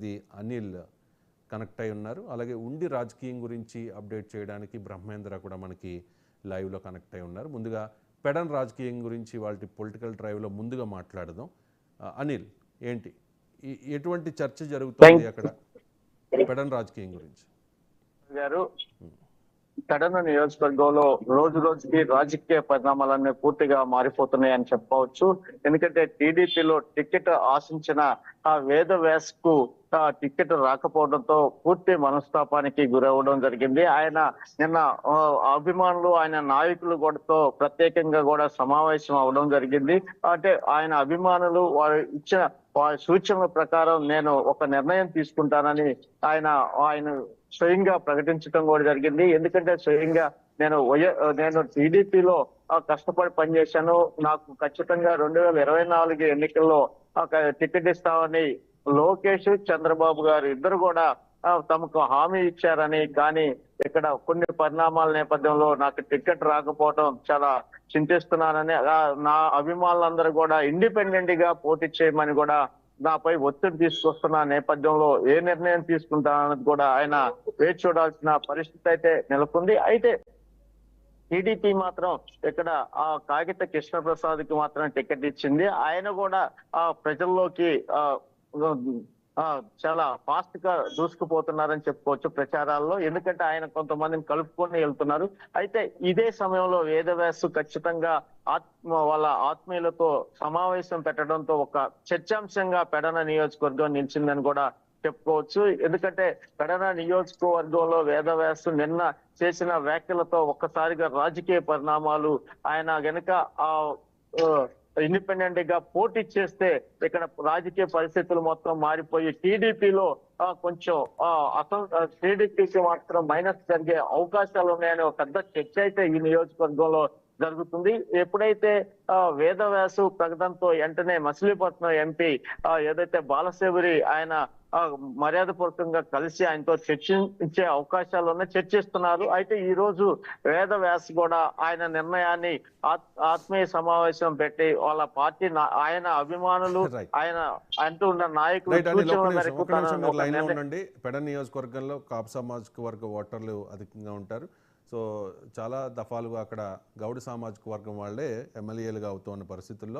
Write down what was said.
ఇది అనిల్ కనెక్ట్ అయి ఉన్నారు. అలాగే ఉండి రాజకీయం గురించి అప్డేట్ చేయడానికి బ్రహ్మేంద్ర కూడా మనకి లైవ్లో కనెక్ట్ అయి ఉన్నారు. ముందుగా పెడన్ రాజకీయం గురించి వాళ్ళ పొలిటికల్ డ్రైవ్లో ముందుగా మాట్లాడదాం. అనిల్, ఏంటి ఎటువంటి చర్చ జరుగుతుంది అక్కడ పెడన్ రాజకీయం గురించి? గారు, కడన నియోజకవర్గంలో రోజు రోజుకి రాజకీయ పరిణామాలన్నీ పూర్తిగా మారిపోతున్నాయని చెప్పవచ్చు. ఎందుకంటే టీడీపీలో టికెట్ ఆశించిన ఆ వేదవ్యాస్ కు టికెట్ రాకపోవడంతో పూర్తి మనస్తాపానికి గురవడం జరిగింది. ఆయన నిన్న అభిమానులు, ఆయన నాయకులు కూడా ప్రత్యేకంగా కూడా సమావేశం అవడం జరిగింది. అంటే ఆయన అభిమానులు వారు ఇచ్చిన సూచనల ప్రకారం నేను ఒక నిర్ణయం తీసుకుంటానని ఆయన స్వయంగా ప్రకటించడం కూడా జరిగింది. ఎందుకంటే స్వయంగా నేను టీడీపీలో కష్టపడి పనిచేశాను, నాకు ఖచ్చితంగా 2024 ఎన్నికల్లో టికెట్ ఇస్తామని లోకేష్, చంద్రబాబు గారు ఇద్దరు కూడా తమకు హామీ ఇచ్చారని, కానీ ఇక్కడ కొన్ని పరిణామాల నేపథ్యంలో నాకు టికెట్ రాకపోవడం చాలా చింతిస్తున్నానని, నా అభిమానులందరూ కూడా ఇండిపెండెంట్ గా పోటీ చేయమని కూడా నాపై ఒత్తిడి తీసుకొస్తున్న నేపథ్యంలో ఏ నిర్ణయం తీసుకుంటానని కూడా ఆయన వేచి చూడాల్సిన పరిస్థితి అయితే నెలకొంది. అయితే టీడీపీ మాత్రం ఇక్కడ కాగిత కృష్ణప్రసాద్ కి మాత్రం టికెట్ ఇచ్చింది. ఆయన కూడా ప్రజల్లోకి చాలా ఫాస్ట్ గా దూసుకుపోతున్నారని చెప్పుకోవచ్చు ప్రచారాల్లో. ఎందుకంటే ఆయన కొంతమందిని కలుపుకొని వెళ్తున్నారు. అయితే ఇదే సమయంలో వేదవ్యాస్ ఖచ్చితంగా వాళ్ళ ఆత్మీయులతో సమావేశం పెట్టడంతో ఒక చర్చాంశంగా పెడన నియోజకవర్గం నిలిచిందని కూడా చెప్పుకోవచ్చు. ఎందుకంటే పెడన నియోజకవర్గంలో వేదవ్యాస్ నిన్న చేసిన వ్యాఖ్యలతో ఒక్కసారిగా రాజకీయ పరిణామాలు, ఆయన గనక ఇండిపెండెంట్ గా పోటీ చేస్తే ఇక్కడ రాజకీయ పరిస్థితులు మొత్తం మారిపోయి టీడీపీలో కొంచెం టీడీపీకి మాత్రం మైనస్ జరిగే అవకాశాలు ఉన్నాయని ఒక పెద్ద చర్చ అయితే ఈ నియోజకవర్గంలో జరుగుతుంది. ఎప్పుడైతే వేదవ్యాసు ప్రకటనతో వెంటనే మచిలీపట్నం ఎంపీ ఏదైతే బాలశౌరి ఆయన మర్యాదపూర్వకంగా కలిసి ఆయనతో చర్చించే అవకాశాలు ఉన్నాయి, చర్చిస్తున్నారు. అయితే ఈ రోజు వేదవ్యాస్ కూడా ఆయన నిర్ణయాన్ని ఆత్మీయ సమావేశం పెట్టి వాళ్ళ పార్టీ ఆయన అభిమానులు ఆయన అంటూ ఉన్న నాయకులు పెడన్ నియోజకవర్గంలో కాపు సామాజిక వర్గ ఓటర్లు అధికంగా ఉంటారు. సో చాలా దఫాలుగా అక్కడ గౌడ సామాజిక వర్గం వాళ్ళే ఎమ్మెల్యేలుగా అవుతున్న పరిస్థితుల్లో